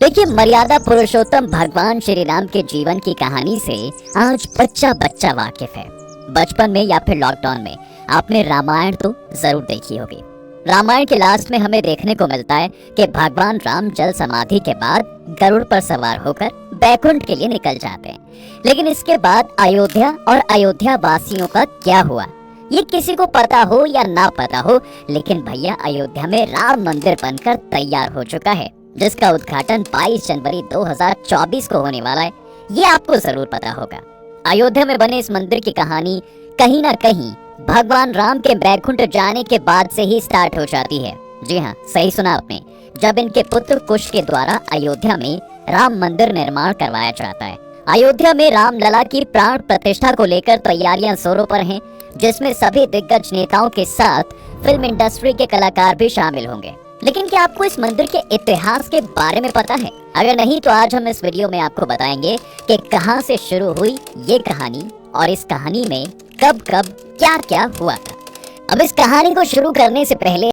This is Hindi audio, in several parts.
देखिए, मर्यादा पुरुषोत्तम भगवान श्री राम के जीवन की कहानी से आज बच्चा बच्चा वाकिफ है। बचपन में या फिर लॉकडाउन में आपने रामायण तो जरूर देखी होगी। रामायण के लास्ट में हमें देखने को मिलता है कि भगवान राम जल समाधि के बाद गरुड़ पर सवार होकर बैकुंठ के लिए निकल जाते हैं। लेकिन इसके बाद अयोध्या और अयोध्या वासियों का क्या हुआ, ये किसी को पता हो या ना पता हो, लेकिन भैया अयोध्या में राम मंदिर बनकर तैयार हो चुका है, जिसका उद्घाटन 22 जनवरी 2024 को होने वाला है। ये आपको जरूर पता होगा। अयोध्या में बने इस मंदिर की कहानी कहीं ना कहीं भगवान राम के बैकुंठ जाने के बाद से ही स्टार्ट हो जाती है। जी हाँ, सही सुना आपने। जब इनके पुत्र कुश के द्वारा अयोध्या में राम मंदिर निर्माण करवाया जाता है। अयोध्या में राम लला की प्राण प्रतिष्ठा को लेकर तैयारियां जोरों पर हैं, जिसमें सभी दिग्गज नेताओं के साथ फिल्म इंडस्ट्री के कलाकार भी शामिल होंगे। लेकिन क्या आपको इस मंदिर के इतिहास के बारे में पता है? अगर नहीं तो आज हम इस वीडियो में आपको बताएंगे कि कहां से शुरू हुई ये कहानी और इस कहानी में कब कब क्या क्या हुआ था। अब इस कहानी को शुरू करने से पहले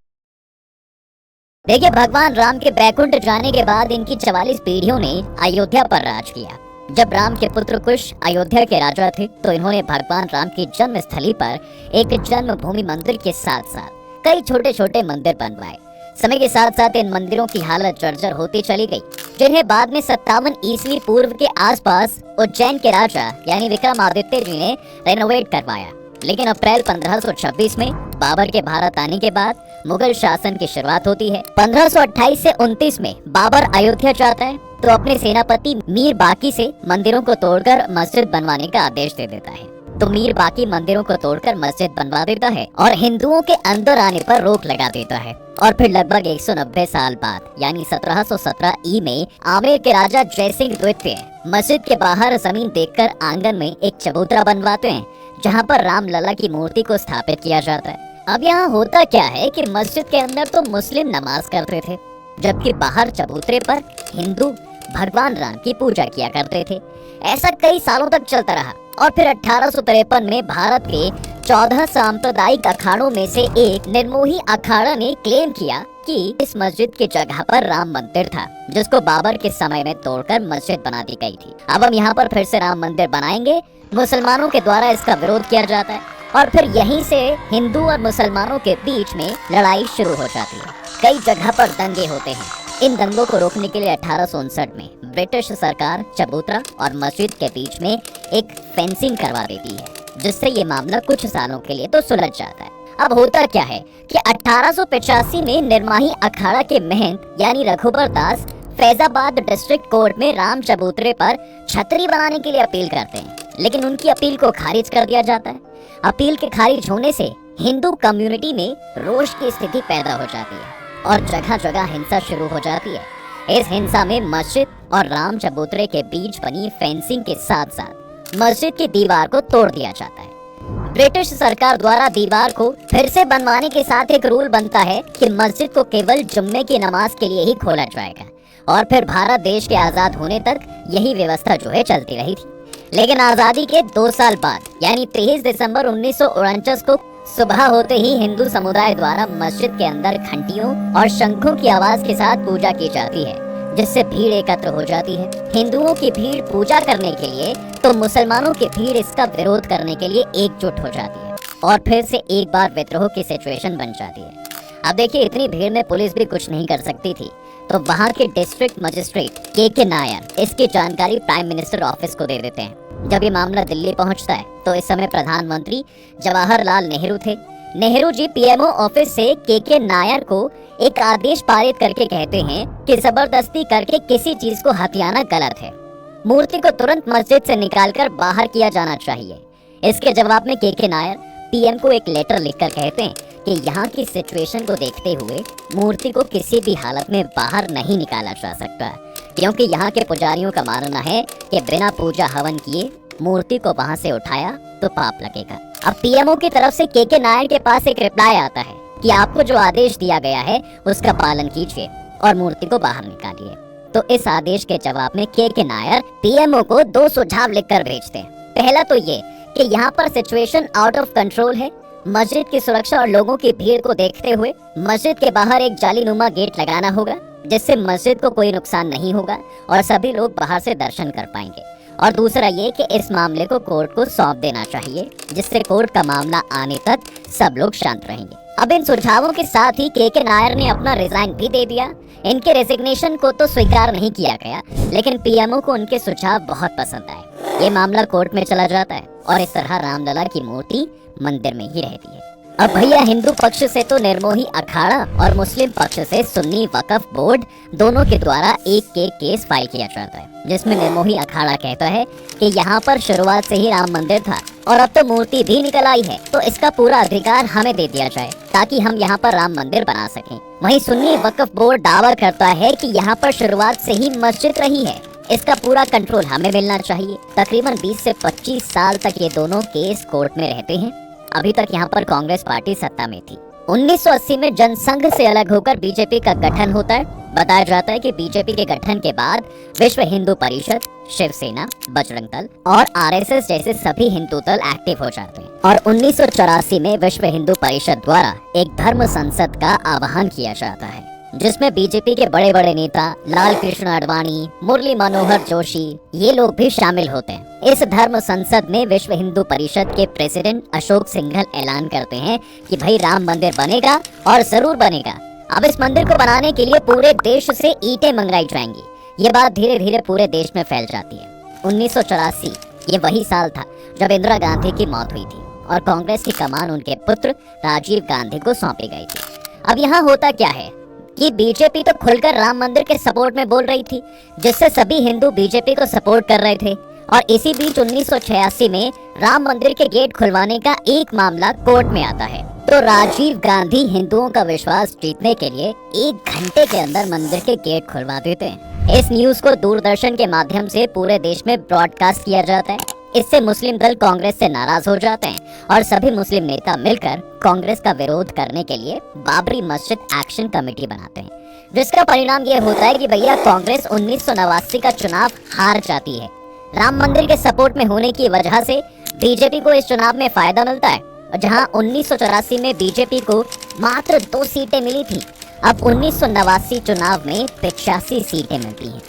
देखिए, भगवान राम के बैकुंठ जाने के बाद इनकी 44 पीढ़ियों ने अयोध्या पर राज किया। जब राम के पुत्र कुश अयोध्या के राजा थे तो इन्होंने भगवान राम की जन्म स्थली पर एक जन्मभूमि मंदिर के साथ साथ कई छोटे छोटे मंदिर बनवाए। समय के साथ साथ इन मंदिरों की हालत जर्जर होती चली गई, जिन्हें बाद में 57 ईस्वी पूर्व के आसपास उज्जैन के राजा यानी विक्रमादित्य जी ने रेनोवेट करवाया। लेकिन अप्रैल 1526 में बाबर के भारत आने के बाद मुगल शासन की शुरुआत होती है। 1528 से 29 में बाबर अयोध्या जाता है तो अपने सेनापति मीर बाकी से मंदिरों को तोड़कर मस्जिद बनवाने का आदेश दे देता है। तो मीर बाकी मंदिरों को तोड़कर मस्जिद बनवा देता है और हिंदुओं के अंदर आने पर रोक लगा देता है। और फिर लगभग 190 साल बाद यानी 1717 ई में आमेर के राजा जयसिंह द्वितीय मस्जिद के बाहर जमीन देखकर आंगन में एक चबूतरा बनवाते हैं, जहां पर राम लला की मूर्ति को स्थापित किया जाता है। अब यहाँ होता क्या है कि मस्जिद के अंदर तो मुस्लिम नमाज करते थे, जबकि बाहर चबूतरे पर हिंदू भगवान राम की पूजा किया करते थे। ऐसा कई सालों तक चलता रहा और फिर 1853 में भारत के 14 सांप्रदायिक अखाड़ों में से एक निर्मोही अखाड़ा ने क्लेम किया कि इस मस्जिद की जगह पर राम मंदिर था, जिसको बाबर के समय में तोड़कर मस्जिद बना दी गई थी। अब हम यहाँ पर फिर से राम मंदिर बनाएंगे। मुसलमानों के द्वारा इसका विरोध किया जाता है और फिर यहीं से हिंदू और मुसलमानों के बीच में लड़ाई शुरू हो जाती है। कई जगह पर दंगे होते हैं। इन दंगों को रोकने के लिए 1859 में ब्रिटिश सरकार चबूतरा और मस्जिद के बीच में एक फेंसिंग करवा देती है, जिससे ये मामला कुछ सालों के लिए तो सुलझ जाता है। अब होता क्या है कि 1885 में निर्माही अखाड़ा के महंत यानी रघुबर दास फैजाबाद डिस्ट्रिक्ट कोर्ट में राम चबूतरे पर छतरी बनाने के लिए अपील करते हैं, लेकिन उनकी अपील को खारिज कर दिया जाता है। अपील के खारिज होने से हिंदू कम्युनिटी में रोष की स्थिति पैदा हो जाती है और जगह जगह हिंसा शुरू हो जाती है। इस हिंसा में मस्जिद और राम चबूतरे के बीच बनी फेंसिंग के साथ साथ मस्जिद की दीवार को तोड़ दिया जाता है। ब्रिटिश सरकार द्वारा दीवार को फिर से बनवाने के साथ एक रूल बनता है कि मस्जिद को केवल जुम्मे की नमाज के लिए ही खोला जाएगा और फिर भारत देश के आजाद होने तक यही व्यवस्था जो है चलती रही थी। लेकिन आजादी के 2 साल बाद यानी 23 दिसंबर 1949 को सुबह होते ही हिंदू समुदाय द्वारा मस्जिद के अंदर घंटियों और शंखों की आवाज के साथ पूजा की जाती है, जिससे भीड़ एकत्र हो जाती है। हिंदुओं की भीड़ पूजा करने के लिए तो मुसलमानों की भीड़ इसका विरोध करने के लिए एकजुट हो जाती है और फिर से एक बार विद्रोह की सिचुएशन बन जाती है। अब देखिए, इतनी भीड़ में पुलिस भी कुछ नहीं कर सकती थी, तो वहाँ के डिस्ट्रिक्ट मजिस्ट्रेट के नायर इसकी जानकारी प्राइम मिनिस्टर ऑफिस को दे देते हैं। जब ये मामला दिल्ली पहुंचता है तो इस समय प्रधानमंत्री जवाहरलाल नेहरू थे। नेहरू जी पीएमओ ऑफिस से के नायर को एक आदेश पारित करके कहते हैं कि जबरदस्ती करके किसी चीज को हथियाना गलत है। मूर्ति को तुरंत मस्जिद से निकालकर बाहर किया जाना चाहिए। इसके जवाब में के नायर पीएम को एक लेटर लिखकर कहते हैं कि यहाँ की सिचुएशन को देखते हुए मूर्ति को किसी भी हालत में बाहर नहीं निकाला जा सकता, क्योंकि यहाँ के पुजारियों का मानना है कि बिना पूजा हवन किए मूर्ति को वहाँ से उठाया तो पाप लगेगा। अब पीएमओ की तरफ से के नायर के पास एक रिप्लाई आता है कि आपको जो आदेश दिया गया है उसका पालन कीजिए और मूर्ति को बाहर निकालिए। तो इस आदेश के जवाब में के नायर पीएमओ को 2 सुझाव लिखकर भेजते हैं। पहला तो ये कि यहाँ पर सिचुएशन आउट ऑफ कंट्रोल है, मस्जिद की सुरक्षा और लोगों की भीड़ को देखते हुए मस्जिद के बाहर एक जालीनुमा गेट लगाना होगा जिससे मस्जिद को कोई नुकसान नहीं होगा और सभी लोग बाहर से दर्शन कर पाएंगे। और दूसरा ये कि इस मामले को कोर्ट को सौंप देना चाहिए, जिससे कोर्ट का मामला आने तक सब लोग शांत रहेंगे। अब इन सुझावों के साथ ही के नायर ने अपना रिजाइन भी दे दिया। इनके रेजिग्नेशन को तो स्वीकार नहीं किया गया, लेकिन पीएमओ को उनके सुझाव बहुत पसंद आए। ये मामला कोर्ट में चला जाता है और इस तरह रामलला की मूर्ति मंदिर में ही रहती है। अब भैया हिंदू पक्ष से तो निर्मोही अखाड़ा और मुस्लिम पक्ष से सुन्नी वक्फ बोर्ड दोनों के द्वारा एक केस फाइल किया जाता है, जिसमें निर्मोही अखाड़ा कहता है कि यहाँ पर शुरुआत से ही राम मंदिर था और अब तो मूर्ति भी निकल आई है, तो इसका पूरा अधिकार हमें दे दिया जाए ताकि हम यहाँ पर राम मंदिर बना सकें। वहीं सुन्नी वक्फ बोर्ड दावा करता है कि यहाँ पर शुरुआत से ही मस्जिद रही है, इसका पूरा कंट्रोल हमें मिलना चाहिए। तकरीबन 20 से 25 साल तक ये दोनों केस कोर्ट में रहते हैं। अभी तक यहाँ पर कांग्रेस पार्टी सत्ता में थी। 1980 में जनसंघ से अलग होकर बीजेपी का गठन होता है। बताया जाता है कि बीजेपी के गठन के बाद विश्व हिंदू परिषद, शिवसेना, बजरंग दल और आरएसएस जैसे सभी हिंदू दल एक्टिव हो जाते हैं और 1984 में विश्व हिंदू परिषद द्वारा एक धर्म संसद का आह्वान किया जाता है, जिसमें बीजेपी के बड़े बड़े नेता लाल कृष्ण आडवाणी, मुरली मनोहर जोशी ये लोग भी शामिल होते हैं। इस धर्म संसद में विश्व हिंदू परिषद के प्रेसिडेंट अशोक सिंघल ऐलान करते हैं कि भाई राम मंदिर बनेगा और जरूर बनेगा। अब इस मंदिर को बनाने के लिए पूरे देश से ईंटें मंगवाई जाएंगी। ये बात धीरे धीरे पूरे देश में फैल जाती है। 1984 ये वही साल था जब इंदिरा गांधी की मौत हुई थी और कांग्रेस की कमान उनके पुत्र राजीव गांधी को सौंपी गई थी। अब यहाँ होता क्या है कि बीजेपी तो खुलकर राम मंदिर के सपोर्ट में बोल रही थी, जिससे सभी हिंदू बीजेपी को सपोर्ट कर रहे थे। और इसी बीच 1986 में राम मंदिर के गेट खुलवाने का एक मामला कोर्ट में आता है, तो राजीव गांधी हिंदुओं का विश्वास जीतने के लिए 1 घंटे के अंदर मंदिर के गेट खुलवा देते हैं। इस न्यूज को दूरदर्शन के माध्यम से पूरे देश में ब्रॉडकास्ट किया जाता है। इससे मुस्लिम दल कांग्रेस से नाराज हो जाते हैं और सभी मुस्लिम नेता मिलकर कांग्रेस का विरोध करने के लिए बाबरी मस्जिद एक्शन कमेटी बनाते हैं, जिसका परिणाम ये होता है कि भैया कांग्रेस 1989 का चुनाव हार जाती है। राम मंदिर के सपोर्ट में होने की वजह से बीजेपी को इस चुनाव में फायदा मिलता है। जहां 1984 में बीजेपी को मात्र 2 सीटें मिली थी, अब 1989 चुनाव में 85 सीटें मिलती हैं।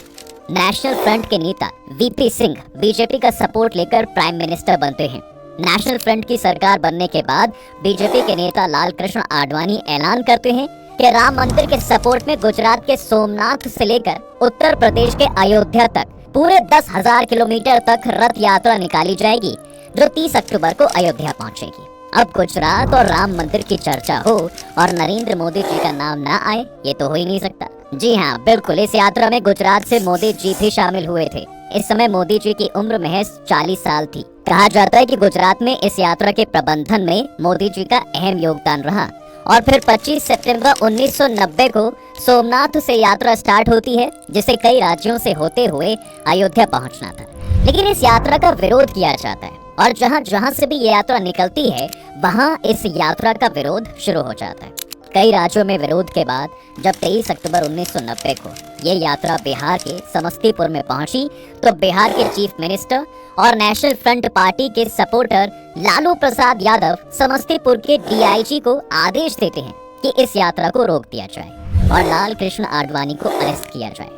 नेशनल फ्रंट के नेता वीपी सिंह बीजेपी का सपोर्ट लेकर प्राइम मिनिस्टर बनते हैं। नेशनल फ्रंट की सरकार बनने के बाद बीजेपी के नेता लाल कृष्ण आडवाणी ऐलान करते हैं कि राम मंदिर के सपोर्ट में गुजरात के सोमनाथ से लेकर उत्तर प्रदेश के अयोध्या तक पूरे 10,000 किलोमीटर तक रथ यात्रा निकाली जाएगी, जो 30 अक्टूबर को अयोध्या पहुंचेगी। अब गुजरात और राम मंदिर की चर्चा हो और नरेंद्र मोदी जी का नाम ना आए, ये तो हो ही नहीं सकता। जी हाँ, बिल्कुल, इस यात्रा में गुजरात से मोदी जी भी शामिल हुए थे। इस समय मोदी जी की उम्र महज 40 साल थी। कहा जाता है कि गुजरात में इस यात्रा के प्रबंधन में मोदी जी का अहम योगदान रहा। और फिर 25 सितंबर 1990 को सोमनाथ से यात्रा स्टार्ट होती है, जिसे कई राज्यों से होते हुए अयोध्या पहुंचना था। लेकिन इस यात्रा का विरोध किया जाता है और जहां जहां से भी ये यात्रा निकलती है, वहां इस यात्रा का विरोध शुरू हो जाता है। कई राज्यों में विरोध के बाद जब 23 अक्टूबर 1990 को ये यात्रा बिहार के समस्तीपुर में पहुंची, तो बिहार के चीफ मिनिस्टर और नेशनल फ्रंट पार्टी के सपोर्टर लालू प्रसाद यादव समस्तीपुर के डीआईजी को आदेश देते हैं कि इस यात्रा को रोक दिया जाए और लाल कृष्ण आडवाणी को अरेस्ट किया जाए।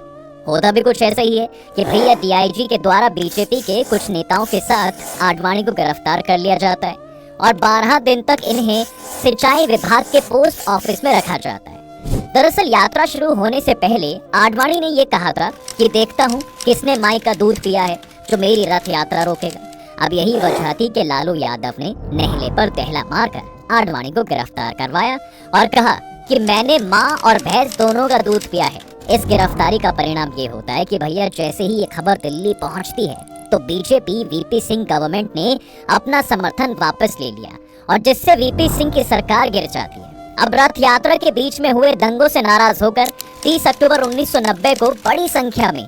होता भी कुछ ऐसा ही है कि भैया डीआईजी के द्वारा बीजेपी के कुछ नेताओं के साथ आडवाणी को गिरफ्तार कर लिया जाता है और 12 दिन तक इन्हें सिंचाई विभाग के पोस्ट ऑफिस में रखा जाता है। दरअसल यात्रा शुरू होने से पहले आडवाणी ने ये कहा था कि देखता हूँ किसने माई का दूध पिया है जो मेरी रथ यात्रा रोकेगा। अब यही वजह थी कि लालू यादव ने नेहले पर दहला मारकर आडवाणी को गिरफ्तार करवाया और कहा कि मैंने माँ और भैंस दोनों का दूध पिया है। इस गिरफ्तारी का परिणाम ये होता है कि भैया जैसे ही ये खबर दिल्ली पहुंचती है, तो बीजेपी वीपी सिंह गवर्नमेंट ने अपना समर्थन वापस ले लिया और जिससे वीपी सिंह की सरकार गिर जाती है। अब रथ यात्रा के बीच में हुए दंगों से नाराज होकर 30 अक्टूबर 1990 को बड़ी संख्या में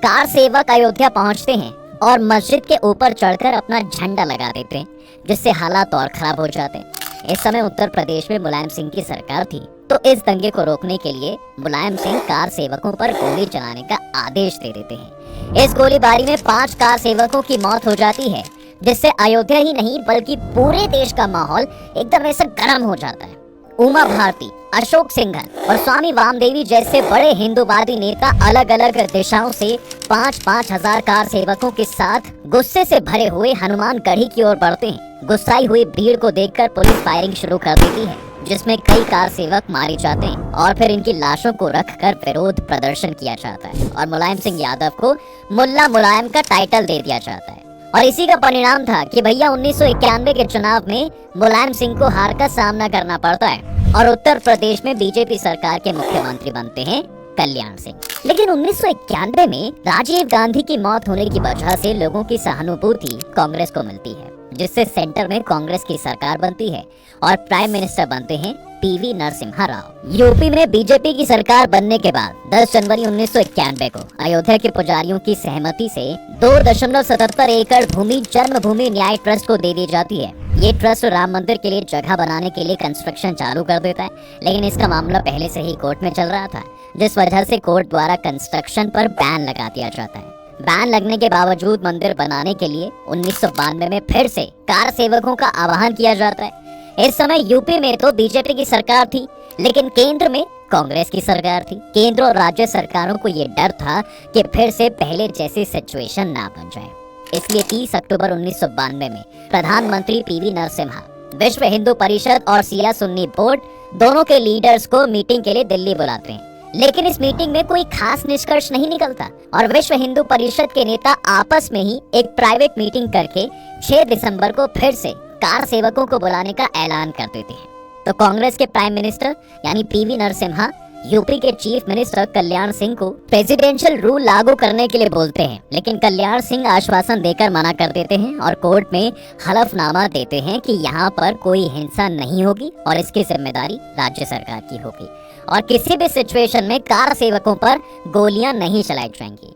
कार सेवक अयोध्या पहुंचते हैं और मस्जिद के ऊपर चढ़कर अपना झंडा लगा देते हैं, जिससे हालात और खराब हो जाते हैं। इस समय उत्तर प्रदेश में मुलायम सिंह की सरकार थी, तो इस दंगे को रोकने के लिए मुलायम सिंह कार सेवकों पर गोली चलाने का आदेश दे देते हैं। इस गोलीबारी में 5 कार सेवकों की मौत हो जाती है, जिससे अयोध्या ही नहीं बल्कि पूरे देश का माहौल एकदम ऐसा गर्म हो जाता है। उमा भारती, अशोक सिंघल और स्वामी वामदेवी जैसे बड़े हिंदूवादी नेता अलग अलग दिशाओं से 5-5 हजार कार सेवकों के साथ गुस्से से भरे हुए हनुमानगढ़ी की ओर बढ़ते हैं। गुस्साई हुई भीड़ को देखकर पुलिस फायरिंग शुरू कर देती है, जिसमें कई कार सेवक मारे जाते हैं और फिर इनकी लाशों को रखकर विरोध प्रदर्शन किया जाता है और मुलायम सिंह यादव को मुल्ला मुलायम का टाइटल दे दिया जाता है। और इसी का परिणाम था कि भैया 1991 के चुनाव में मुलायम सिंह को हार का सामना करना पड़ता है और उत्तर प्रदेश में बीजेपी सरकार के मुख्यमंत्री बनते हैं कल्याण सिंह। लेकिन 1991 में राजीव गांधी की मौत होने की वजह से लोगों की सहानुभूति कांग्रेस को मिलती है, जिससे सेंटर में कांग्रेस की सरकार बनती है और प्राइम मिनिस्टर बनते हैं पीवी नरसिम्हा राव। यूपी में बीजेपी की सरकार बनने के बाद 10 जनवरी 1991 को अयोध्या के पुजारियों की सहमति से 2.77 एकड़ भूमि जन्मभूमि न्याय ट्रस्ट को दे दी जाती है। ये ट्रस्ट राम मंदिर के लिए जगह बनाने के लिए कंस्ट्रक्शन चालू कर देता है, लेकिन इसका मामला पहले से ही कोर्ट में चल रहा था, जिस वजह से कोर्ट द्वारा कंस्ट्रक्शन पर बैन लगा दिया जाता है। बैन लगने के बावजूद मंदिर बनाने के लिए 1992 में फिर से कार सेवकों का आह्वान किया जाता है। इस समय यूपी में तो बीजेपी की सरकार थी, लेकिन केंद्र में कांग्रेस की सरकार थी। केंद्र और राज्य सरकारों को ये डर था कि फिर से पहले जैसी सिचुएशन ना बन जाए, इसलिए 30 अक्टूबर 1992 में प्रधानमंत्री पीवी नरसिम्हा विश्व हिंदू परिषद और शिया सुन्नी बोर्ड दोनों के लीडर्स को मीटिंग के लिए दिल्ली बुलाते हैं। लेकिन इस मीटिंग में कोई खास निष्कर्ष नहीं निकलता और विश्व हिंदू परिषद के नेता आपस में ही एक प्राइवेट मीटिंग करके 6 दिसंबर को फिर से कार सेवकों को बुलाने का ऐलान कर देते हैं। तो कांग्रेस के प्राइम मिनिस्टर यानी पीवी नरसिम्हा यूपी के चीफ मिनिस्टर कल्याण सिंह को प्रेसिडेंशियल रूल लागू करने के लिए बोलते हैं, लेकिन कल्याण सिंह आश्वासन देकर मना कर देते हैं और कोर्ट में हलफनामा देते हैं कि यहाँ पर कोई हिंसा नहीं होगी और इसकी जिम्मेदारी राज्य सरकार की होगी और किसी भी सिचुएशन में कार सेवकों पर गोलियां नहीं चलाई जाएंगी।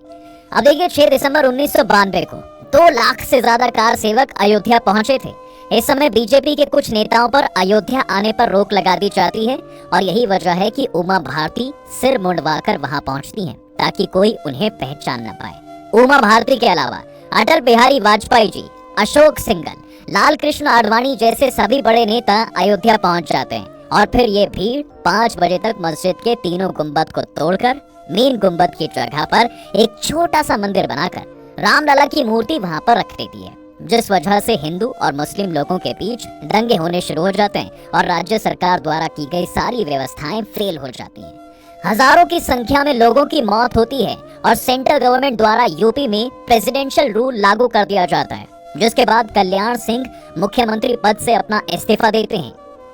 अब देखिए 6 दिसंबर 1992 को 2 लाख से ज्यादा कार सेवक अयोध्या पहुंचे थे। इस समय बीजेपी के कुछ नेताओं पर अयोध्या आने पर रोक लगा दी जाती है और यही वजह है कि उमा भारती सिर मुंडवाकर वहां पहुंचती हैं ताकि कोई उन्हें पहचान न पाए। उमा भारती के अलावा अटल बिहारी वाजपेयी जी, अशोक सिंघल, लाल कृष्ण आडवाणी जैसे सभी बड़े नेता अयोध्या पहुंच जाते हैं और फिर ये भीड़ 5 बजे तक मस्जिद के तीनों गुंबद को तोड़कर मेन गुंबद की जगह पर एक छोटा सा मंदिर बनाकर रामलला की मूर्ति वहां पर रख देती है, जिस वजह से हिंदू और मुस्लिम लोगों के बीच दंगे होने शुरू हो जाते हैं और राज्य सरकार द्वारा की गई सारी व्यवस्थाएं फेल हो जाती हैं। हजारों की संख्या में लोगों की मौत होती है और सेंट्रल गवर्नमेंट द्वारा यूपी में प्रेसिडेंशियल रूल लागू कर दिया जाता है, जिसके बाद कल्याण सिंह मुख्यमंत्री पद से अपना इस्तीफा देते हैं।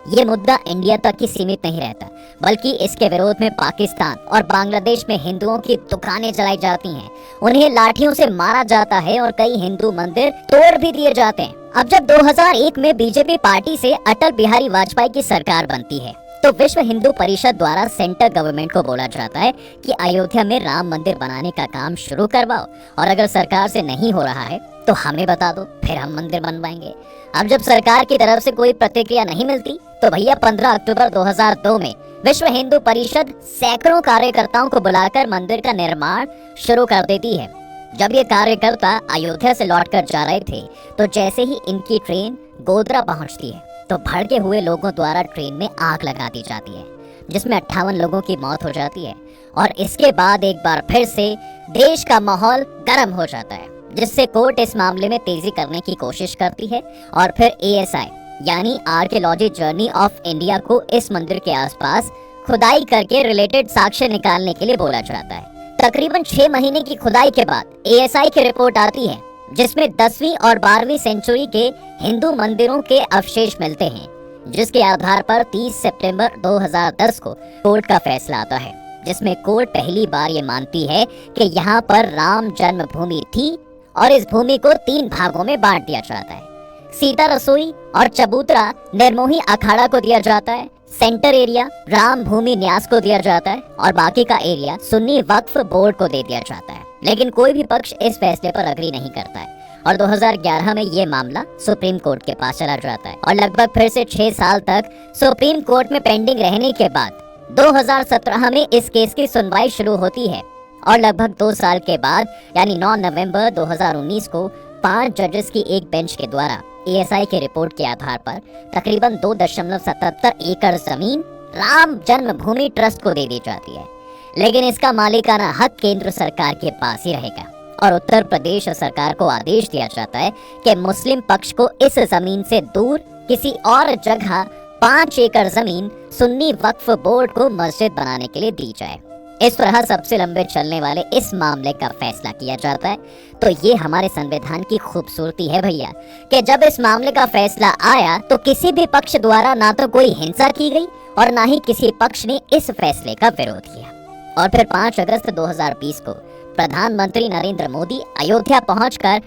ये मुद्दा इंडिया तक ही सीमित नहीं रहता, बल्कि इसके विरोध में पाकिस्तान और बांग्लादेश में हिंदुओं की दुकानें जलाई जाती हैं, उन्हें लाठियों से मारा जाता है और कई हिंदू मंदिर तोड़ भी दिए जाते हैं। अब जब 2001 में बीजेपी पार्टी से अटल बिहारी वाजपेयी की सरकार बनती है, तो विश्व हिंदू परिषद द्वारा सेंट्रल गवर्नमेंट को बोला जाता है कि अयोध्या में राम मंदिर बनाने का काम शुरू करवाओ और अगर सरकार से नहीं हो रहा है तो हमें बता दो, फिर हम मंदिर बनवाएंगे। अब जब सरकार की तरफ से कोई प्रतिक्रिया नहीं मिलती तो भैया 15 अक्टूबर 2002 में विश्व हिंदू परिषद सैकड़ों कार्यकर्ताओं को बुलाकर मंदिर का निर्माण शुरू कर देती है। जब ये कार्यकर्ता अयोध्या से लौटकर जा रहे थे तो जैसे ही इनकी ट्रेन गोधरा पहुंचती है तो भड़के हुए लोगों द्वारा ट्रेन में आग लगा दी जाती है, जिसमें 58 लोगों की मौत हो जाती है और इसके बाद एक बार फिर से देश का माहौल गर्म हो जाता है, जिससे कोर्ट इस मामले में तेजी करने की कोशिश करती है और फिर ASI यानी आर्कियोलॉजी जर्नी ऑफ इंडिया को इस मंदिर के आसपास खुदाई करके रिलेटेड साक्ष्य निकालने के लिए बोला जाता है। तकरीबन 6 महीने की खुदाई के बाद ASI की रिपोर्ट आती है, जिसमें 10वीं और 12वीं सेंचुरी के हिंदू मंदिरों के अवशेष मिलते हैं, जिसके आधार पर 30 सितंबर 2010 को कोर्ट का फैसला आता है, जिसमें कोर्ट पहली बार ये मानती है कि यहाँ पर राम जन्मभूमि थी और इस भूमि को 3 भागों में बांट दिया जाता है। सीता रसोई और चबूतरा निर्मोही अखाड़ा को दिया जाता है, सेंटर एरिया राम भूमि न्यास को दिया जाता है और बाकी का एरिया सुन्नी वक्फ बोर्ड को दे दिया जाता है। लेकिन कोई भी पक्ष इस फैसले पर अग्री नहीं करता है और 2011 में ये मामला सुप्रीम कोर्ट के पास चला जाता है और लगभग फिर से 6 साल तक सुप्रीम कोर्ट में पेंडिंग रहने के बाद 2017 में इस केस की सुनवाई शुरू होती है और लगभग 2 साल के बाद यानी 9 नवंबर 2019 को 5 जजेस की एक बेंच के द्वारा एएसआई की रिपोर्ट के आधार पर तकरीबन 2.77 एकड़ जमीन राम जन्मभूमि ट्रस्ट को दे दी जाती है, लेकिन इसका मालिकाना हक केंद्र सरकार के पास ही रहेगा और उत्तर प्रदेश सरकार को आदेश दिया जाता है कि मुस्लिम पक्ष को इस जमीन से दूर किसी और जगह 5 एकड़ जमीन सुन्नी वक्फ बोर्ड को मस्जिद बनाने के लिए दी जाए। इस तरह सबसे लंबे चलने वाले इस मामले का फैसला किया जाता है। तो ये हमारे संविधान की खूबसूरती है भैया कि जब इस मामले का फैसला आया तो किसी भी पक्ष द्वारा ना तो कोई हिंसा की गई और ना ही किसी पक्ष ने इस फैसले का विरोध किया। और फिर 5 अगस्त 2020 को प्रधानमंत्री नरेंद्र मोदी अयोध्या पहुंचकर